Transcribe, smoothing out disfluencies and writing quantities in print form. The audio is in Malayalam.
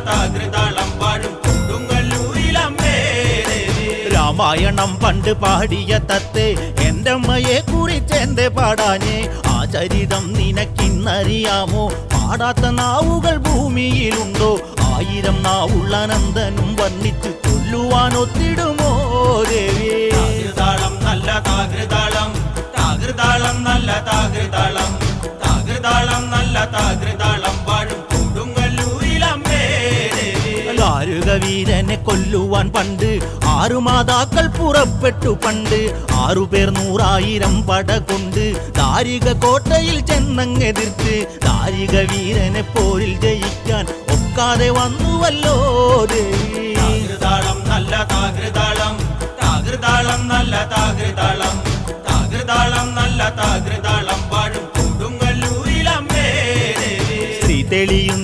താകൃതാളം പാടും കൊടുങ്ങല്ലൂരിലമ്മേ ദേവി. രാമായണം പണ്ട് പാടിയ തത്തേ എൻ്റെ അമ്മയെ കുറിച്ച് എന്റെ പാടാഞ്ഞേ ആ ചരിതം നിനക്കിന്നറിയാമോ? പാടാത്ത നാവുകൾ ഭൂമിയിലുണ്ടോ? 1000 നാവുള്ള നന്ദനും വർണ്ണിച്ചു ചൊല്ലുവാനൊത്തിടുമോ ദേവി? താകൃതാളം നല്ല താകൃതാളം, താകൃതാളം നല്ല താകൃതാളം, താകൃതാളം നല്ല താകൃതാളം പാടും കൊടുങ്ങല്ലൂരിലമ്മേ ദേവി. ദാരുക വീരനെ കൊല്ലുവാൻ പണ്ട് 6 മാതാക്കൾ പുറപ്പെട്ടു പണ്ട്. 6 പേർ 100,000 പട കൊണ്ട് ദാരിക കോട്ടയിൽ ചെന്നങ്ങെതിർത്ത് ദാരിക വീരനെ പോരിൽ ജയിക്കാൻ ഒക്കാതെ വന്നുവല്ലോ ദേവി. താകൃതാളം നല്ല താകൃതാളം, താകൃതാളം നല്ല താകൃതാളം, താകൃതാളം നല്ല താകൃതാളം പാടും കൊടുങ്ങല്ലൂരിലമ്മേ ദേവി. ശ്രീ തെളിയും